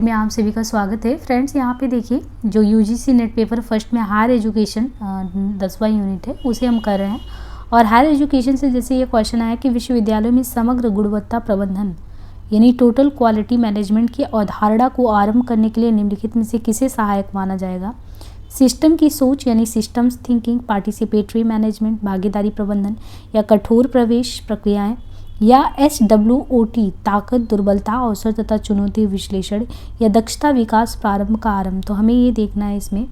में आप सभी का स्वागत है। फ्रेंड्स, यहाँ पे देखिए जो यूजीसी नेट पेपर फर्स्ट में हायर एजुकेशन 10वां यूनिट है उसे हम कर रहे हैं। और हायर एजुकेशन से जैसे ये क्वेश्चन आया कि विश्वविद्यालयों में समग्र गुणवत्ता प्रबंधन यानी टोटल क्वालिटी मैनेजमेंट की अवधारणा को आरंभ करने के लिए निम्नलिखित में से किसे सहायक माना जाएगा। सिस्टम की सोच यानी सिस्टम्स थिंकिंग, पार्टिसिपेटरी मैनेजमेंट, भागीदारी प्रबंधन या कठोर प्रवेश प्रक्रियाएं, या SWOT ताकत, दुर्बलता, अवसर तथा चुनौती विश्लेषण या दक्षता विकास प्रारंभ का आरंभ। तो हमें ये देखना है इसमें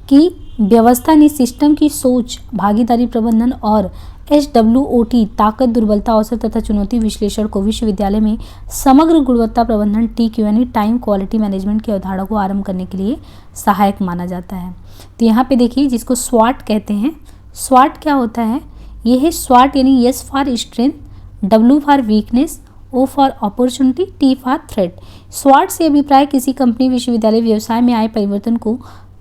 कि व्यवस्था ने सिस्टम की सोच, भागीदारी प्रबंधन और SWOT ताकत, दुर्बलता, अवसर तथा चुनौती विश्लेषण को विश्वविद्यालय में समग्र गुणवत्ता प्रबंधन TQ यानी टाइम क्वालिटी मैनेजमेंट की अवधारणा को आरंभ करने के लिए सहायक माना जाता है। तो यहाँ पे देखिए जिसको SWOT कहते हैं। SWOT क्या होता है? ये है SWOT यानी S for strength, W for weakness, O for opportunity, T for threat. SWOT से अभिप्राय किसी कंपनी, विश्वविद्यालय, व्यवसाय में आए परिवर्तन को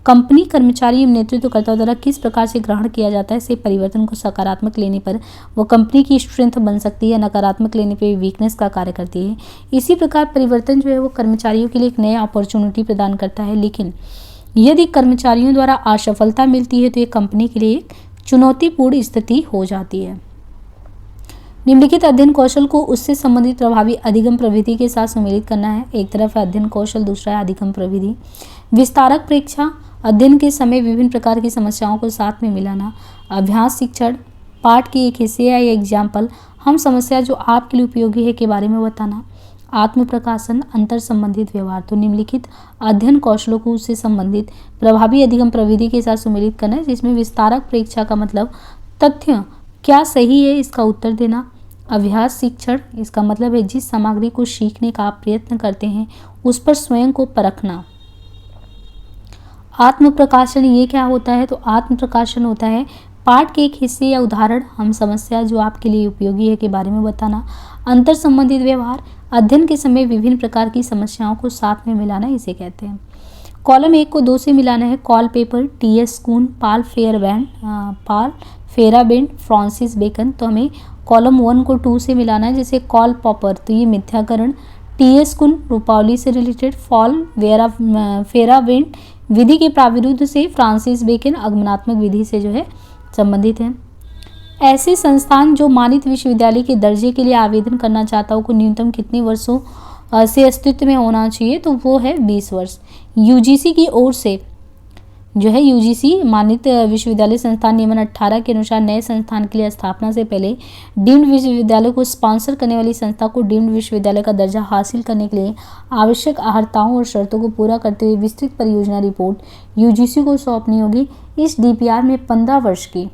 कंपनी, कर्मचारी एवं नेतृत्वकर्ताओं द्वारा किस प्रकार से ग्रहण किया जाता है। से परिवर्तन को सकारात्मक लेने पर वो कंपनी की स्ट्रेंथ बन सकती है, नकारात्मक लेने पर वीकनेस का कार्य करती है। इसी प्रकार परिवर्तन जो है वो कर्मचारियों के लिए एक नया अपॉर्चुनिटी प्रदान करता है, लेकिन यदि कर्मचारियों द्वारा असफलता मिलती है तो ये कंपनी के लिए एक चुनौतीपूर्ण स्थिति हो जाती है। निम्नलिखित अध्ययन कौशल को उससे संबंधित प्रभावी अधिगम प्रविधि के साथ सम्मिलित करना है। एक तरफ है अध्ययन कौशल, दूसरा है अधिगम प्रविधि। विस्तारक प्रेक्षा, अध्ययन के समय विभिन्न प्रकार की समस्याओं को साथ में मिलाना। अभ्यास शिक्षण, पाठ के एक हिस्से या एग्जाम्पल, हम समस्या जो आपके लिए उपयोगी है के बारे में बताना। आत्म प्रकाशन, अंतर संबंधित व्यवहार। तो निम्नलिखित अध्ययन कौशलों को उससे संबंधित प्रभावी अधिगम प्रविधि के साथ सम्मिलित करना है, जिसमें विस्तारक प्रेक्षा का मतलब तथ्य क्या सही है इसका उत्तर देना। अभ्यास शिक्षण, इसका मतलब है जिस सामग्री को सीखने का आप प्रयत्न करते हैं उस पर स्वयं को परखना। आत्म प्रकाशन, ये क्या होता है? तो आत्म प्रकाशन होता है पाठ के एक हिस्से या उदाहरण, हम समस्या जो आपके लिए उपयोगी है के बारे में बताना। अंतर संबंधित व्यवहार, अध्ययन के समय विभिन्न प्रकार की समस्याओं को साथ में मिलाना, इसे कहते हैं। कॉलम 1 को 2 से मिलाना है। कॉल पेपर, TS कून, पाल फेराबेंड, फ्रांसिस बेकन। तो हमें कॉलम 1 को 2 से मिलाना है, जैसे कॉल पॉपर तो ये मिथ्याकरण, TS कून रूपावली से रिलेटेड, फेराबेंड विधि के प्राविरुद्ध से, फ्रांसिस बेकन आगमनात्मक विधि से जो है संबंधित है। ऐसे संस्थान जो मानित विश्वविद्यालय के दर्जे के लिए आवेदन करना चाहता हो को न्यूनतम कितने वर्षों से अस्तित्व में होना चाहिए? तो वो है 20 वर्ष। यूजीसी की ओर से जो है यूजीसी मानित विश्वविद्यालय संस्थान नियमन 18 के अनुसार नए संस्थान के लिए स्थापना से पहले डीम्ड विश्वविद्यालय को स्पॉन्सर करने वाली संस्था को डीम्ड विश्वविद्यालय का दर्जा हासिल करने के लिए आवश्यक अर्हताओं और शर्तों को पूरा करते हुए विस्तृत परियोजना रिपोर्ट यूजीसी को सौंपनी होगी। इस DPR में 15 वर्ष की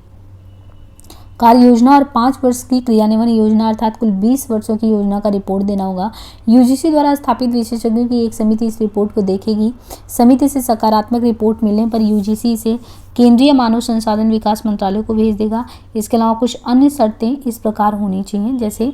कार्य योजना और 5 वर्ष की क्रियान्वयन योजना अर्थात कुल 20 वर्षों की योजना का रिपोर्ट देना होगा। यूजीसी द्वारा स्थापित विशेषज्ञों की एक समिति इस रिपोर्ट को देखेगी। समिति से सकारात्मक रिपोर्ट मिलने पर यूजीसी इसे केंद्रीय मानव संसाधन विकास मंत्रालय को भेज देगा। इसके अलावा कुछ अन्य शर्तें इस प्रकार होनी चाहिए, जैसे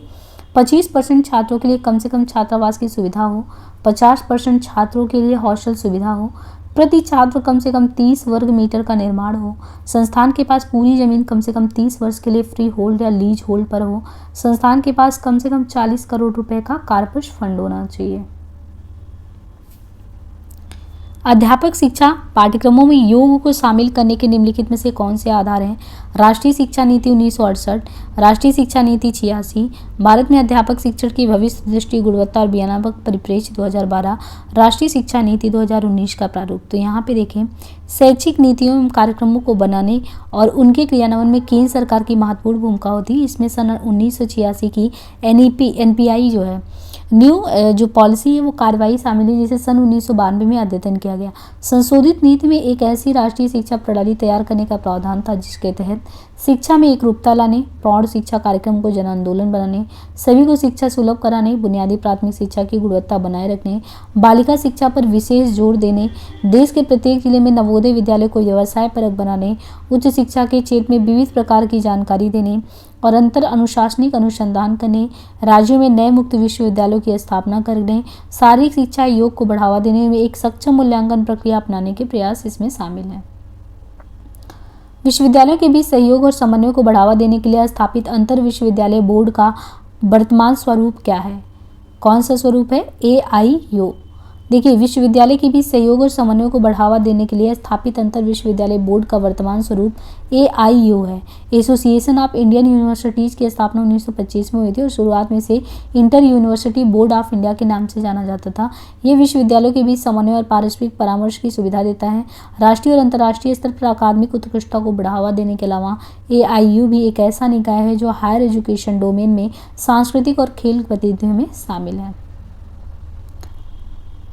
25% छात्रों के लिए कम से कम छात्रावास की सुविधा हो, 50% छात्रों के लिए हॉस्टल सुविधा हो, प्रति छात्र कम से कम 30 वर्ग मीटर का निर्माण हो, संस्थान के पास पूरी जमीन कम से कम 30 वर्ष के लिए फ्री होल्ड या लीज होल्ड पर हो, संस्थान के पास कम से कम 40 करोड़ रुपए का कार्पस फंड होना चाहिए। अध्यापक शिक्षा पाठ्यक्रमों में योग को शामिल करने के निम्नलिखित में से कौन से आधार हैं? राष्ट्रीय शिक्षा नीति 1968, राष्ट्रीय शिक्षा नीति 86, भारत में अध्यापक शिक्षण की भविष्य दृष्टि, गुणवत्ता और बयानात्मक परिप्रेक्ष्य 2012, राष्ट्रीय शिक्षा नीति 2019 का प्रारूप। तो यहाँ पे देखें शैक्षिक नीतियों एवं कार्यक्रमों को बनाने और उनके क्रियान्वयन में केंद्र सरकार की महत्वपूर्ण भूमिका होती है। इसमें सन 1986 की NPI जो है न्यू जो पॉलिसी है वो कार्यवाही शामिल है, जिसे सन 1992 में अद्यतन किया गया। संशोधित नीति में एक ऐसी राष्ट्रीय शिक्षा प्रणाली तैयार करने का प्रावधान था जिसके तहत शिक्षा में एकरूपता लाने, प्रौढ़ शिक्षा कार्यक्रम को जन आंदोलन बनाने, सभी को शिक्षा सुलभ कराने, बुनियादी प्राथमिक शिक्षा की गुणवत्ता बनाए रखने, बालिका शिक्षा पर विशेष जोर देने, देश के प्रत्येक जिले में नवोदय विद्यालय को व्यवसाय परक बनाने, उच्च शिक्षा के क्षेत्र में विविध प्रकार की जानकारी देने और अंतर अनुशासनिक अनुसंधान करने, राज्यों में नए मुक्त विश्वविद्यालयों की स्थापना करने, शारीरिक शिक्षा योग को बढ़ावा देने में एक सक्षम मूल्यांकन प्रक्रिया अपनाने के प्रयास इसमें शामिल हैं। विश्वविद्यालयों के बीच सहयोग और समन्वय को बढ़ावा देने के लिए स्थापित अंतर विश्वविद्यालय बोर्ड का वर्तमान स्वरूप क्या है? कौन सा स्वरूप है? AIU। देखिए, विश्वविद्यालय के बीच सहयोग और समन्वय को बढ़ावा देने के लिए स्थापित अंतर विश्वविद्यालय बोर्ड का वर्तमान स्वरूप AIU है। एसोसिएशन ऑफ इंडियन यूनिवर्सिटीज़ की स्थापना 1925 में हुई थी और शुरुआत में से inter university board of India के नाम से जाना जाता था। ये विश्वविद्यालयों के बीच समन्वय और पारस्परिक परामर्श की सुविधा देता है। राष्ट्रीय और अंतर्राष्ट्रीय स्तर पर अकादमिक उत्कृष्टता को बढ़ावा देने के अलावा AIU भी एक ऐसा निकाय है जो हायर एजुकेशन डोमेन में सांस्कृतिक और खेल गतिविधियों में शामिल है।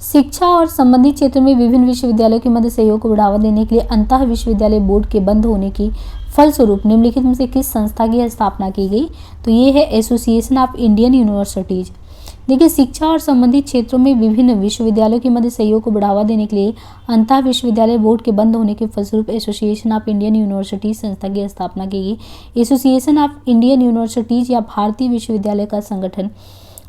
शिक्षा और संबंधित क्षेत्रों में विभिन्न विश्वविद्यालयों के मध्य सहयोग को बढ़ावा देने के लिए अंतः विश्वविद्यालय बोर्ड के बंद होने की फलस्वरूप निम्नलिखित में से किस संस्था की स्थापना की गई? तो ये है एसोसिएशन ऑफ इंडियन यूनिवर्सिटीज। देखिए, शिक्षा और संबंधित क्षेत्रों में विभिन्न विश्वविद्यालयों के मध्य सहयोग को बढ़ावा देने के लिए अंतः विश्वविद्यालय बोर्ड के बंद होने के फलस्वरूप एसोसिएशन ऑफ इंडियन यूनिवर्सिटीज संस्था की स्थापना की गई। एसोसिएशन ऑफ इंडियन यूनिवर्सिटीज या भारतीय विश्वविद्यालय का संगठन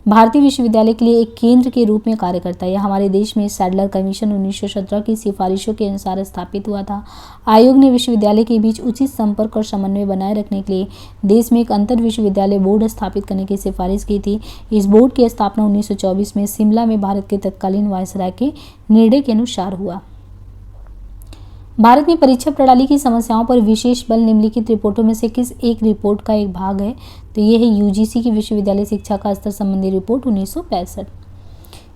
भारतीय विश्वविद्यालय के लिए एक केंद्र के रूप में कार्य करता है। यह हमारे देश में सैडलर कमीशन 1917 की सिफारिशों के अनुसार स्थापित हुआ था। आयोग ने विश्वविद्यालय के बीच उचित संपर्क और समन्वय बनाए रखने के लिए देश में एक अंतर विश्वविद्यालय बोर्ड स्थापित करने की सिफारिश की थी। इस बोर्ड की स्थापना 1924 में शिमला में भारत के तत्कालीन वायसराय के निर्णय के अनुसार हुआ। भारत में परीक्षा प्रणाली की समस्याओं पर विशेष बल निम्नलिखित रिपोर्टों में से किस एक रिपोर्ट का एक भाग है? तो ये है यूजीसी की विश्वविद्यालय शिक्षा का स्तर संबंधी रिपोर्ट 1965।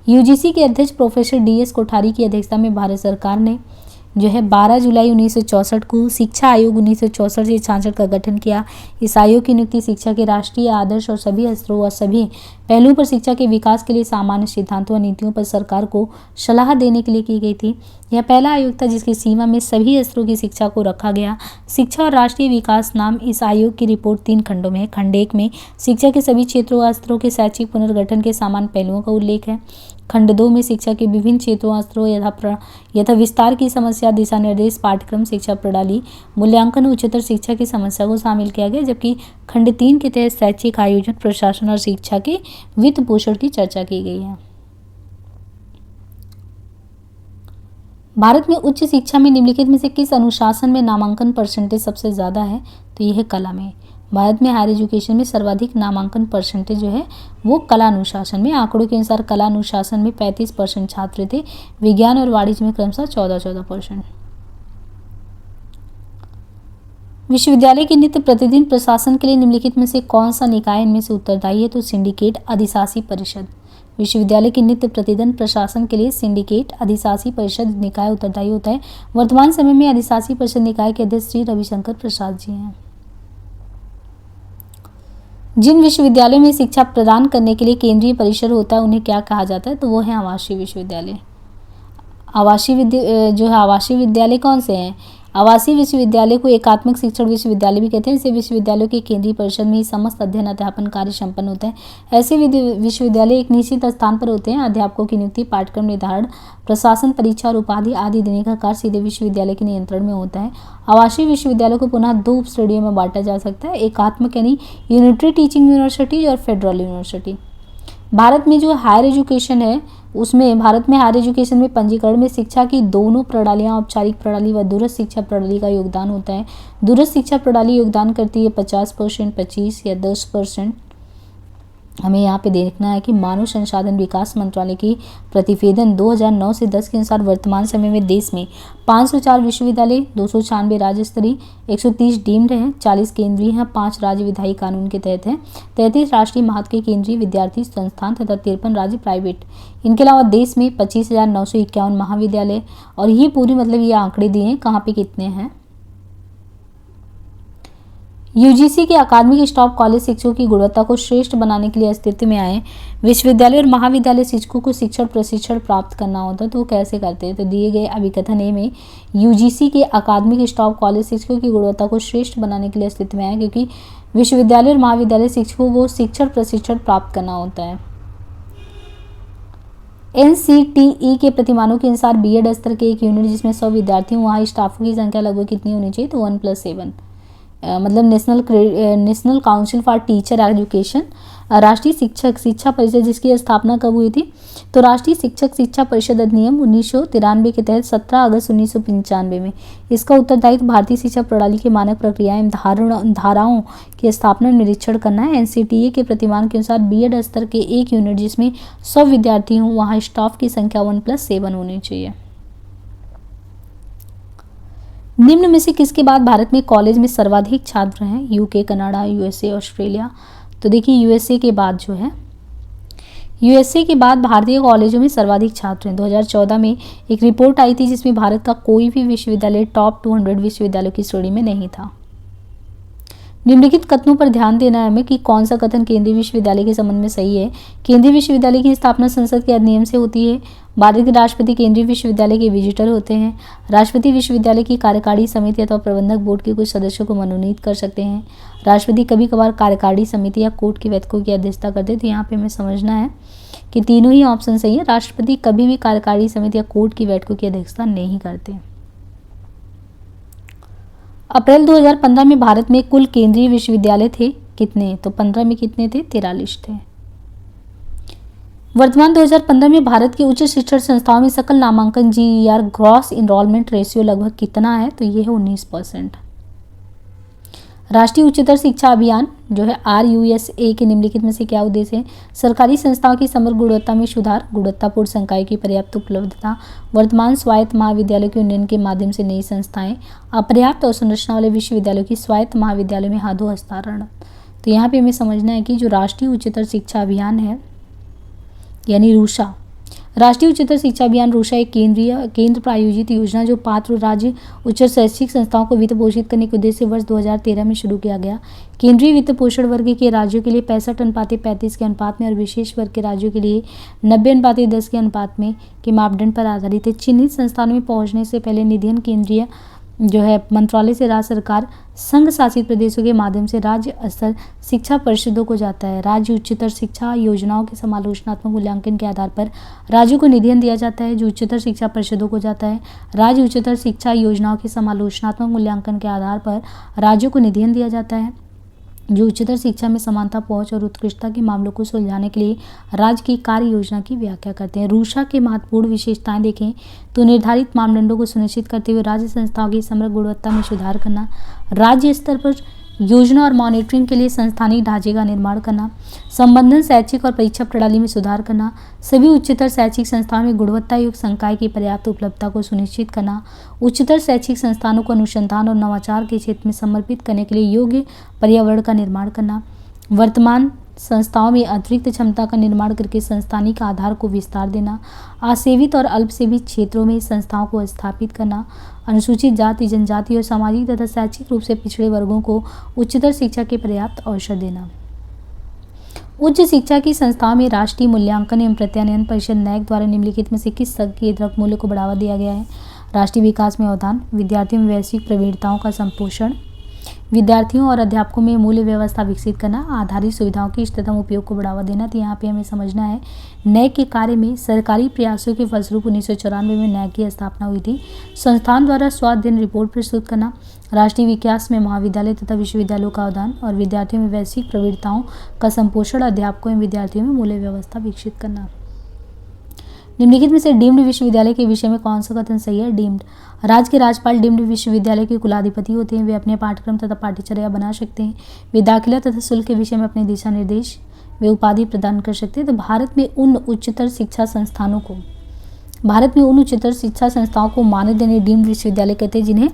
यूजीसी के अध्यक्ष प्रोफेसर DS कोठारी की अध्यक्षता में भारत सरकार ने जो है 12 जुलाई 1964 को शिक्षा आयोग 1964 से 66 का गठन किया। इस आयोग की नियुक्ति शिक्षा के राष्ट्रीय आदर्श और सभी स्तरों और सभी पहलुओं पर शिक्षा के विकास के लिए सामान्य सिद्धांतों और नीतियों पर सरकार को सलाह देने के लिए की गई थी। यह पहला आयोग था जिसकी सीमा में सभी स्तरों की शिक्षा को रखा गया। शिक्षा और राष्ट्रीय विकास नाम इस आयोग की रिपोर्ट 3 खंडों में है। खंड 1 में शिक्षा के सभी क्षेत्रों और स्तरों के शैक्षिक पुनर्गठन के सामान्य पहलुओं का उल्लेख है। खंड 2 में शिक्षा के विभिन्न क्षेत्रों और स्तरों यथा विस्तार की समस्या, दिशा निर्देश, पाठ्यक्रम, शिक्षा प्रणाली, मूल्यांकन, उच्चतर शिक्षा की समस्या को शामिल किया गया। जबकि खंड 3 के तहत शैक्षिक आयोजन, प्रशासन और शिक्षा के वित्त पोषण की चर्चा की गई है। भारत में उच्च शिक्षा में निम्नलिखित में से किस अनुशासन में नामांकन परसेंटेज सबसे ज़्यादा है? तो यह है कला में। भारत में हायर एजुकेशन में सर्वाधिक नामांकन परसेंटेज जो है वो कला अनुशासन में। आंकड़ों के अनुसार कला अनुशासन में 35% छात्र थे, विज्ञान और वाणिज्य में क्रमशः 14% विश्वविद्यालय के नित्य प्रतिदिन प्रशासन के लिए निम्नलिखित में से कौन सा निकाय इनमें से उत्तरदायी है? तो सिंडिकेट, अधिशासी परिषद। विश्वविद्यालय के नित्य प्रतिदिन प्रशासन के लिए सिंडिकेट, अधिशासी परिषद निकाय उत्तरदायी होता है। वर्तमान समय में अधिशासी परिषद निकाय के अध्यक्ष श्री रविशंकर प्रसाद जी हैं। जिन विश्वविद्यालयों में शिक्षा प्रदान करने के लिए केंद्रीय परिसर होता है उन्हें क्या कहा जाता है? तो वो है आवासीय विश्वविद्यालय। आवासीय विद्यालय कौन से हैं? आवासीय विश्वविद्यालय को एकात्मक शिक्षण विश्वविद्यालय भी कहते हैं। ऐसे विश्वविद्यालयों के केंद्रीय परिषद में ही समस्त अध्ययन अध्यापन कार्य संपन्न होता है। ऐसे विश्वविद्यालय एक निश्चित स्थान पर होते हैं। अध्यापकों की नियुक्ति, पाठ्यक्रम निर्धारण, प्रशासन, परीक्षा और उपाधि आदि देने का कार्य सीधे विश्वविद्यालय के नियंत्रण में होता है। आवासीय विश्वविद्यालयों को पुनः 2 उप श्रेणियों में बांटा जा सकता है, एकात्मक यानी यूनिटरी टीचिंग यूनिवर्सिटी और फेडरल यूनिवर्सिटी। भारत में जो हायर एजुकेशन है उसमें भारत में हायर एजुकेशन में पंजीकरण में शिक्षा की दोनों प्रणालियां, औपचारिक प्रणाली व दूरस्थ शिक्षा प्रणाली का योगदान होता है। दूरस्थ शिक्षा प्रणाली योगदान करती है 50%, 25 या 10%। हमें यहाँ पे देखना है कि मानव संसाधन विकास मंत्रालय की प्रतिवेदन 2009 से 10 के अनुसार वर्तमान समय में देश में 504 विश्वविद्यालय, 296 राज्य स्तरीय, 130 डीम्ड हैं, 40 केंद्रीय हैं, 5 राज्य विधायी कानून के तहत हैं, 33 राष्ट्रीय महत्व के केंद्रीय विद्यार्थी संस्थान तथा 53 राज्य प्राइवेट। इनके अलावा देश में 25,951 महाविद्यालय। और ये पूरी मतलब ये आंकड़े दिए हैं कहाँ पे कितने हैं। यूजीसी के अकादमिक स्टाफ कॉलेज शिक्षकों की गुणवत्ता को श्रेष्ठ बनाने के लिए अस्तित्व में आए। विश्वविद्यालय और महाविद्यालय शिक्षकों को शिक्षण प्रशिक्षण प्राप्त करना होता है तो वो कैसे करते हैं? तो दिए गए अभिकथन ए में यूजीसी के अकादमिक स्टाफ कॉलेज शिक्षकों की गुणवत्ता को श्रेष्ठ बनाने के लिए अस्तित्व में आए, क्योंकि विश्वविद्यालय और महाविद्यालय शिक्षकों को शिक्षण प्रशिक्षण प्राप्त करना होता है। NCTE के प्रतिमानों के अनुसार बीएड स्तर के एक यूनिट जिसमें 100 विद्यार्थी हों, वहाँ स्टाफों की संख्या लगभग कितनी होनी चाहिए? तो 1+7। मतलब national council for teacher education राष्ट्रीय शिक्षक शिक्षा परिषद जिसकी स्थापना कब हुई थी? तो राष्ट्रीय शिक्षक शिक्षा परिषद अधिनियम 1993 के तहत 17 अगस्त 1995 में। इसका उत्तरदायित्व भारतीय शिक्षा प्रणाली के मानक प्रक्रिया एवं धाराओं की स्थापना निरीक्षण करना है। एनसीटीए के प्रतिमान के अनुसार बीएड स्तर के एक यूनिट जिसमें 100 विद्यार्थी हों, वहाँ स्टाफ की संख्या 1+7 होनी चाहिए। निम्न में से किसके बाद भारत में कॉलेज में सर्वाधिक छात्र हैं? UK, Canada, USA, Australia. तो देखिए यूएसए के बाद जो है, यूएसए के बाद भारतीय कॉलेजों में सर्वाधिक छात्र हैं। 2014 में एक रिपोर्ट आई थी जिसमें भारत का कोई भी विश्वविद्यालय टॉप 200 विश्वविद्यालयों की श्रेणी में नहीं था। निम्नलिखित कथनों पर ध्यान देना है हमें कि कौन सा कथन केंद्रीय विश्वविद्यालय के संबंध में सही है। केंद्रीय विश्वविद्यालय की स्थापना संसद के अधिनियम से होती है। भारत के राष्ट्रपति केंद्रीय विश्वविद्यालय के विजिटर होते हैं। राष्ट्रपति विश्वविद्यालय की कार्यकारी समिति अथवा प्रबंधक बोर्ड के कुछ सदस्यों को मनोनीत कर सकते हैं। राष्ट्रपति कभी कभार कार्यकारी समिति या कोर्ट की बैठकों की अध्यक्षता करते हैं। तो यहाँ पे हमें समझना है कि तीनों ही ऑप्शन सही है। राष्ट्रपति कभी भी कार्यकारी समिति या कोर्ट की बैठकों की अध्यक्षता नहीं करते। अप्रैल 2015 में भारत में कुल केंद्रीय विश्वविद्यालय थे कितने? तो 15 में कितने थे? 43 थे। वर्तमान 2015 में भारत के उच्च शिक्षण संस्थाओं में सकल नामांकन GER ग्रॉस इनरोलमेंट रेशियो लगभग कितना है? तो ये है 19%। राष्ट्रीय उच्चतर शिक्षा अभियान जो है RUSA के निम्नलिखित में से क्या उद्देश्य है? सरकारी संस्थाओं की समग्र गुणवत्ता में सुधार, गुणवत्तापूर्ण संकाय की पर्याप्त उपलब्धता, वर्तमान स्वायत्त महाविद्यालयों के उन्नयन के माध्यम से नई संस्थाएं, अपर्याप्त अवसंरचना वाले विश्वविद्यालयों की स्वायत्त महाविद्यालयों में हाथों हस्तांतरण। तो यहाँ पे हमें समझना है कि जो राष्ट्रीय उच्चतर शिक्षा अभियान है यानी रूषा, राष्ट्रीय उच्चतर शिक्षा अभियान रूषा एक केंद्र प्रायोजित योजना जो पात्र राज्य उच्च शैक्षिक संस्थाओं को वित्त पोषित करने के उद्देश्य से वर्ष 2013 में शुरू किया गया। केंद्रीय वित्त पोषण वर्ग के राज्यों के लिए 65:35 के अनुपात में और विशेष वर्ग के राज्यों के लिए 90:10 के अनुपात में के मापदंड पर आधारित है। चिन्हित संस्थानों में पहुंचने से पहले निधियन केंद्रीय जो है मंत्रालय से राज्य सरकार, संघ शासित प्रदेशों के माध्यम से राज्य स्तर शिक्षा परिषदों को जाता है। राज्य उच्चतर शिक्षा योजनाओं के समालोचनात्मक मूल्यांकन के आधार पर राज्यों को निधियन दिया जाता है जो उच्चतर शिक्षा परिषदों को जाता है। राज्य उच्चतर शिक्षा योजनाओं के समालोचनात्मक मूल्यांकन के आधार पर राज्यों को निधियन दिया जाता है जो उच्चतर शिक्षा में समानता, पहुंच और उत्कृष्टता के मामलों को सुलझाने के लिए राज्य की कार्य योजना की व्याख्या करते हैं। रूषा के महत्वपूर्ण विशेषताएं देखें तो निर्धारित मापदंडों को सुनिश्चित करते हुए राज्य संस्थाओं की समग्र गुणवत्ता में सुधार करना, राज्य स्तर पर योजना और मॉनिटरिंग के लिए संस्थानिक ढांचे का निर्माण करना, संबंधन शैक्षिक और परीक्षा प्रणाली में सुधार करना, सभी उच्चतर शैक्षिक संस्थानों में गुणवत्ता युक्त संकाय की पर्याप्त उपलब्धता को सुनिश्चित करना, उच्चतर शैक्षिक संस्थानों को अनुसंधान और नवाचार के क्षेत्र में समर्पित करने के लिए योग्य पर्यावरण का निर्माण करना, वर्तमान संस्थाओं में अतिरिक्त क्षमता का निर्माण करके संस्थानिक आधार को विस्तार देना, असेवित और अल्पसेवित क्षेत्रों में संस्थाओं को स्थापित करना, अनुसूचित जाति, जनजाति और सामाजिक तथा शैक्षिक रूप से पिछड़े वर्गों को उच्चतर शिक्षा के पर्याप्त अवसर देना। उच्च शिक्षा की संस्थाओं में राष्ट्रीय मूल्यांकन एवं प्रत्यानयन परिषद NAAC द्वारा निम्नलिखित में से किस संकेतक मूल्य को बढ़ावा दिया गया है? राष्ट्रीय विकास में अवदान, विद्यार्थियों में वैश्विक प्रवृत्तियों का संपोषण, विद्यार्थियों और अध्यापकों में मूल्य व्यवस्था विकसित करना, आधारित सुविधाओं के इष्टतम उपयोग को बढ़ावा देना। तो यहाँ पे हमें समझना है NAAC के कार्य में सरकारी प्रयासों के फलस्वरूप 1994 में NAAC की स्थापना हुई थी। संस्थान द्वारा स्वाध्ययन रिपोर्ट प्रस्तुत करना, राष्ट्रीय विकास में महाविद्यालय तथा विश्वविद्यालयों का अवदान और विद्यार्थियों में वैश्विक प्रवृत्तियों का संपोषण, अध्यापकों एवं विद्यार्थियों में मूल्य व्यवस्था विकसित करना। निम्नलिखित में से डीम्ड विश्वविद्यालय के विषय में कौन सा कथन सही है? डीम्ड, राज्य के राज्यपाल डीम्ड विश्वविद्यालय के कुलाधिपति होते हैं। वे अपने पाठ्यक्रम तथा पाठ्यचर्या बना सकते हैं। वे दाखिला तथा शुल्क के विषय में अपने दिशा निर्देश वे उपाधि प्रदान कर सकते हैं। तो भारत में उन उच्चतर शिक्षा संस्थाओं को मान्यता देने डीम्ड विश्वविद्यालय कहते हैं जिन्हें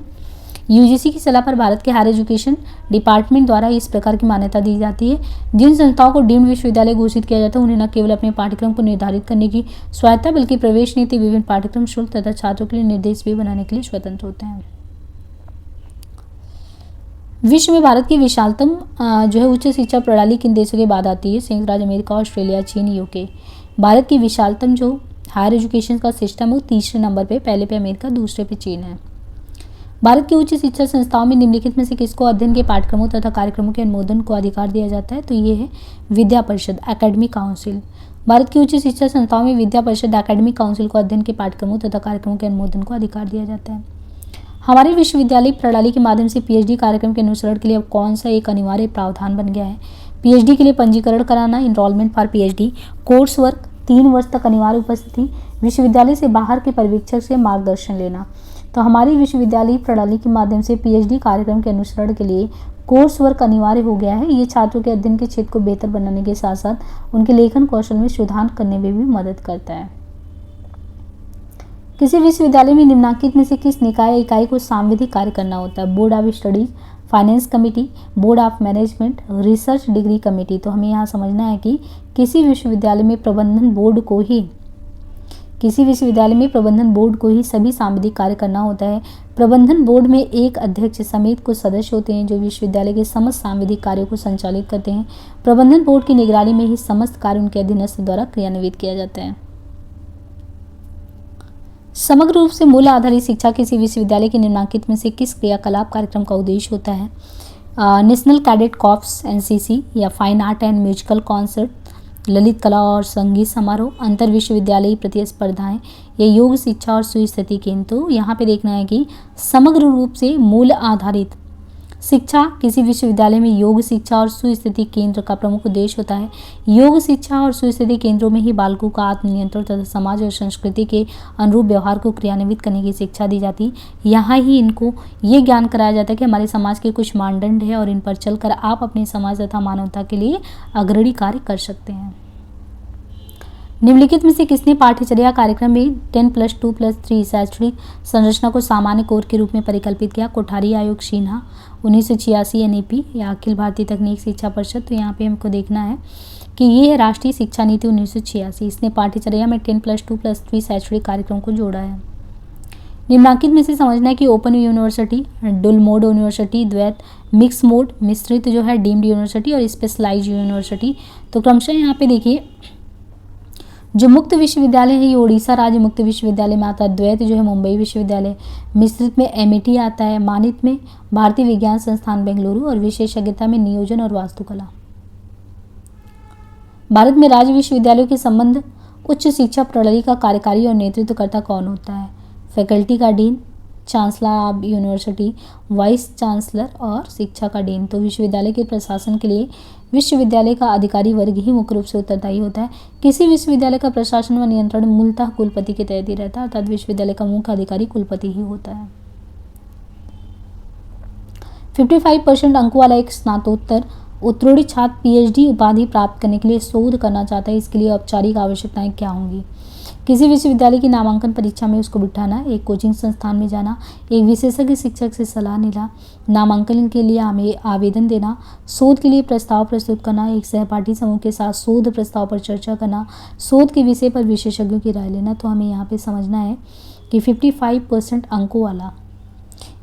UGC की सलाह पर भारत के हायर एजुकेशन डिपार्टमेंट द्वारा इस प्रकार की मान्यता दी जाती है। जिन संस्थाओं को डीम्ड विश्वविद्यालय घोषित किया जाता है उन्हें न केवल अपने पाठ्यक्रम को निर्धारित करने की स्वायत्तता बल्कि प्रवेश नीति, विभिन्न पाठ्यक्रम शुल्क तथा छात्रों के लिए निर्देश भी बनाने के लिए स्वतंत्र होते हैं। विश्व में भारत की विशालतम जो है उच्च शिक्षा प्रणाली किन देशों के बाद आती है? संयुक्त राज्य अमेरिका, ऑस्ट्रेलिया, चीन, UK। भारत की विशालतम जो हायर एजुकेशन का सिस्टम है वो तीसरे नंबर पे, पहले पे अमेरिका, दूसरे पे चीन है। भारत की उच्च शिक्षा संस्थाओं में निम्नलिखित में से किसको अध्ययन के पाठ्यक्रमों तथा कार्यक्रमों के अनुमोदन को अधिकार दिया जाता है? तो ये है विद्या परिषद, एकेडमिक काउंसिल। भारत की उच्च शिक्षा संस्थाओं में विद्या परिषद, एकेडमिक काउंसिल को अध्ययन के पाठ्यक्रमों तथा कार्यक्रमों के अनुमोदन को अधिकार दिया जाता है। हमारे विश्वविद्यालय प्रणाली के माध्यम से PhD कार्यक्रम के अनुसरण के लिए अब कौन सा एक अनिवार्य प्रावधान बन गया है? पीएचडी के लिए पंजीकरण कराना, enrolment for PhD, course work, 3 वर्ष तक अनिवार्य उपस्थिति, विश्वविद्यालय से बाहर के पर्यवेक्षक से मार्गदर्शन लेना। तो हमारी विश्वविद्यालय प्रणाली के माध्यम से पीएचडी कार्यक्रम के अनुसरण के लिए कोर्स वर्क अनिवार्य हो गया है। ये छात्रों के अध्ययन के क्षेत्र को बेहतर बनाने के साथ साथ उनके लेखन कौशल में सुधार करने में भी मदद करता है। किसी विश्वविद्यालय में निम्नलिखित में से किस निकाय या इकाई को सांविधिक कार्य करना होता है? Board of studies, finance committee, board of management, research degree committee. तो हमें यहाँ समझना है कि किसी विश्वविद्यालय में प्रबंधन बोर्ड को ही सभी सांविधिक कार्य करना होता है। प्रबंधन बोर्ड में एक अध्यक्ष समेत कुछ सदस्य होते हैं जो विश्वविद्यालय के समस्त सांविधिक कार्यों को संचालित करते हैं। प्रबंधन बोर्ड की निगरानी में ही समस्त कार्य उनके अधीनस्थ द्वारा क्रियान्वित किया जाता है। समग्र रूप से मूल्य आधारित शिक्षा किसी विश्वविद्यालय के निम्नलिखित में से किस क्रियाकलाप कार्यक्रम का उद्देश्य होता है? नेशनल कैडेट कॉर्प्स एनसीसी, या fine art and musical concert, Lalit कला और संगीत समारोह, अंतर विश्वविद्यालयी प्रतिस्पर्धाएं, या योग शिक्षा और सुस्थिति केंद्र। तो यहाँ पे देखना है कि समग्र रूप से मूल्य आधारित शिक्षा किसी विश्वविद्यालय में योग शिक्षा और सुस्थिति केंद्र का प्रमुख उद्देश्य होता है। योग शिक्षा और सुस्थिति केंद्रों में ही बालकों का आत्मनियंत्रण तथा समाज और संस्कृति के अनुरूप व्यवहार को क्रियान्वित करने की शिक्षा दी जाती है। यहाँ ही इनको ये ज्ञान कराया जाता है कि हमारे समाज के कुछ मानदंड है और इन पर चलकर आप अपने समाज तथा मानवता के लिए अग्रणी कार्य कर सकते हैं। निम्नलिखित में से किसने पाठ्यचर्या कार्यक्रम में 10+2+3 शैक्षणिक संरचना को सामान्य कोर के रूप में परिकल्पित किया? कोठारी आयोग, सिन्हा, 1986 एनईपी, या अखिल भारतीय तकनीक शिक्षा परिषद। तो यहाँ पे हमको देखना है कि ये है राष्ट्रीय शिक्षा नीति 1986। इसने पाठ्यचर्या में 10+2+3 शैक्षणिक कार्यक्रम को जोड़ा है। निम्नलिखित में से समझना है कि ओपन यूनिवर्सिटी, डुल मोड यूनिवर्सिटी, द्वैत, मिक्स मोड, मिश्रित जो है डीम्ड यूनिवर्सिटी, और स्पेशलाइज्ड यूनिवर्सिटी। तो क्रमशः यहाँ पे देखिए जो मुक्त विश्वविद्यालय है ये उड़ीसा राज्य मुक्त विश्वविद्यालय में आता है, द्वैत जो है मुंबई विश्वविद्यालय, मिश्रित में एमआईटी आता है, मानित में भारतीय विज्ञान संस्थान बेंगलुरु, और विशेषज्ञता में नियोजन और वास्तुकला। भारत में राज्य विश्वविद्यालयों के संबंध उच्च शिक्षा प्रणाली का कार्यकारी और नेतृत्वकर्ता कौन होता है? फैकल्टी का dean, chancellor of university, vice chancellor और शिक्षा का डीन। तो विश्वविद्यालय के प्रशासन के लिए विश्वविद्यालय का अधिकारी वर्ग ही मुख्य रूप से उत्तरदायी होता है। किसी विश्वविद्यालय का प्रशासन व नियंत्रण मूलतः कुलपति के तहत ही रहता है, अर्थात विश्वविद्यालय का मुख्य अधिकारी कुलपति ही होता है। 55% अंकों वाला एक स्नातकोत्तर उत्तीर्ण छात्र पीएचडी उपाधि प्राप्त करने के लिए शोध करना चाहता है। इसके लिए औपचारिक आवश्यकताएं क्या होंगी? किसी विश्वविद्यालय की नामांकन परीक्षा में उसको बिठाना, एक कोचिंग संस्थान में जाना, एक विशेषज्ञ शिक्षक से सलाह लेना, नामांकन के लिए आवेदन देना, शोध के लिए प्रस्ताव प्रस्तुत करना, एक सहपाठी समूह के साथ शोध प्रस्ताव पर चर्चा करना, शोध के विषय पर विशेषज्ञों की राय लेना। तो हमें यहाँ पे समझना है कि 55% अंकों वाला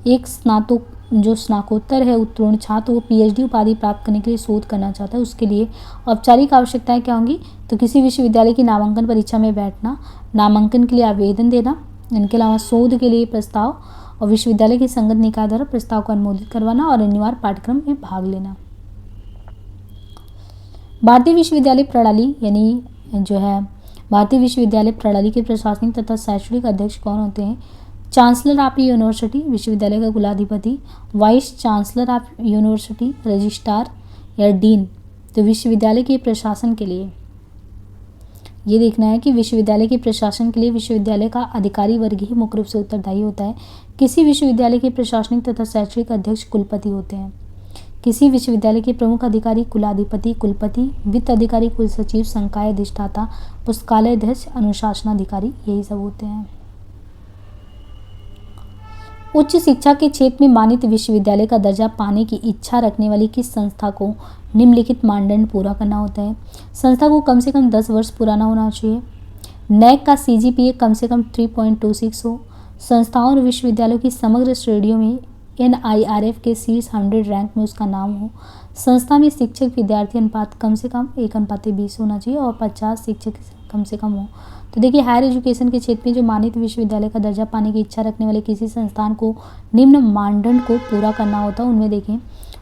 एक स्नातकोत्तर है उत्तीर्ण छात्र वो पीएचडी उपाधि प्राप्त करने के लिए शोध करना चाहता है। उसके लिए औपचारिक आवश्यकताएं क्या होंगी? तो किसी विश्वविद्यालय की नामांकन परीक्षा में बैठना, नामांकन के लिए आवेदन देना, इनके अलावा शोध के लिए प्रस्ताव और विश्वविद्यालय के संगत निकाय द्वारा प्रस्ताव को अनुमोदित करवाना और अनिवार्य पाठ्यक्रम में भाग लेना। भारतीय विश्वविद्यालय प्रणाली यानी जो है भारतीय विश्वविद्यालय प्रणाली के प्रशासनिक तथा शैक्षणिक अध्यक्ष कौन होते हैं? चांसलर ऑफ यूनिवर्सिटी, विश्वविद्यालय का कुलाधिपति, vice chancellor of university, registrar या डीन। तो विश्वविद्यालय के प्रशासन के लिए ये देखना है कि विश्वविद्यालय के प्रशासन के लिए विश्वविद्यालय का अधिकारी वर्ग ही मुख्य रूप से उत्तरदायी होता है। किसी विश्वविद्यालय के प्रशासनिक तथा शैक्षणिक अध्यक्ष कुलपति होते हैं। किसी विश्वविद्यालय के प्रमुख अधिकारी कुलाधिपति, कुलपति, वित्त अधिकारी, कुलसचिव, संकाय अधिष्ठाता, पुस्तकालय अध्यक्ष, अनुशासनाधिकारी, यही सब होते हैं। उच्च शिक्षा के क्षेत्र में मानित विश्वविद्यालय का दर्जा पाने की इच्छा रखने वाली किस संस्था को निम्नलिखित मानदंड पूरा करना होता है? संस्था को कम से कम 10 वर्ष पुराना होना चाहिए। नैक का सीजीपीए कम से कम 3.26 हो। संस्थाओं और विश्वविद्यालयों की समग्र श्रेणियों में NIRF के शीर्ष 100 रैंक में उसका नाम हो। संस्था में शिक्षक विद्यार्थी अनुपात कम से कम 1:20 होना चाहिए और 50 शिक्षक कम से कम हो। तो देखिए हायर एजुकेशन के क्षेत्र में जो मानित विश्वविद्यालय का दर्जा पाने की इच्छा रखने वाले किसी संस्थान को निम्न मानदंड को पूरा करना होता है। उनमें देखें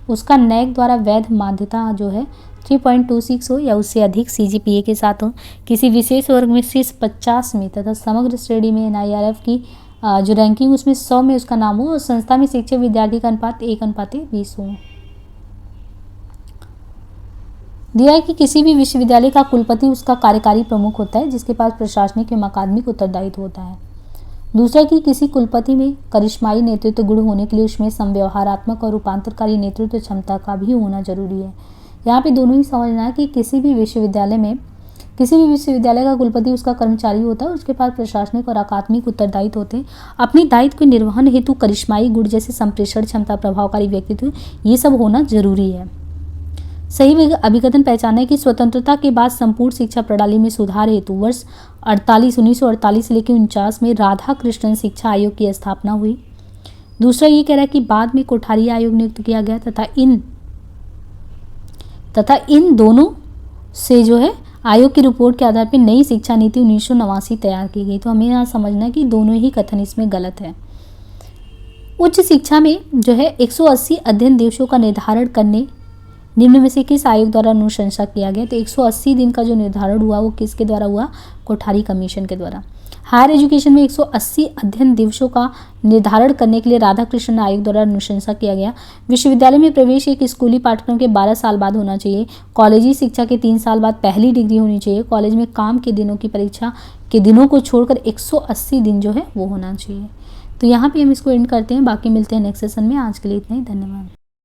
उसका नैक द्वारा वैध मान्यता जो है 3.26 हो या उससे अधिक सीजीपीए के साथ हो, किसी विशेष वर्ग में शीर्ष 50 में तथा समग्र श्रेणी में NIRF की जो रैंकिंग उसमें 100 में उसका नाम हो और संस्था में शिक्षक विद्यार्थी का अनुपात 1:20 हो। दिया है कि किसी भी विश्वविद्यालय का कुलपति उसका कार्यकारी प्रमुख होता है जिसके पास प्रशासनिक एवं अकादमिक उत्तरदायित्व होता है। दूसरा कि किसी कुलपति में करिश्माई नेतृत्व गुण होने के लिए उसमें संव्यवहारात्मक और रूपांतरकारी नेतृत्व क्षमता का भी होना जरूरी है। यहाँ पे दोनों ही समझना है कि किसी भी विश्वविद्यालय का कुलपति उसका कर्मचारी होता है, उसके पास प्रशासनिक और अकादमिक उत्तरदायित्व होते हैं। अपनी दायित्व के निर्वहन हेतु करिश्माई गुण जैसे संप्रेषण क्षमता, प्रभावकारी व्यक्तित्व, ये सब होना जरूरी है। सही अभिकथन पहचाना है कि स्वतंत्रता के बाद संपूर्ण शिक्षा प्रणाली में सुधार हेतु वर्ष 1948 से लेकर 49 में राधा कृष्णन शिक्षा आयोग की स्थापना हुई। दूसरा ये कह रहा है कि बाद में कोठारी आयोग नियुक्त किया गया तथा इन दोनों से जो है आयोग की रिपोर्ट के आधार पर नई शिक्षा नीति 1989 तैयार की गई। तो हमें यहाँ समझना है कि दोनों ही कथन इसमें गलत है। उच्च शिक्षा में जो है 180 अध्ययन दिवसों का निर्धारण करने निम्न में से किस आयोग द्वारा अनुशंसा किया गया? तो 180 दिन का जो निर्धारण हुआ वो किसके द्वारा हुआ? कोठारी कमीशन के द्वारा। हायर एजुकेशन में 180 अध्ययन दिवसों का निर्धारण करने के लिए राधाकृष्णन आयोग द्वारा अनुशंसा किया गया। विश्वविद्यालय में प्रवेश एक स्कूली पाठ्यक्रम के 12 साल बाद होना चाहिए। कॉलेजी शिक्षा के 3 साल बाद पहली डिग्री होनी चाहिए। कॉलेज में काम के दिनों की परीक्षा के दिनों को छोड़कर 180 दिन जो है वो होना चाहिए। तो यहाँ पे हम इसको एंड करते हैं, बाकी मिलते हैं नेक्स्ट सेशन में। आज के लिए इतना ही, धन्यवाद।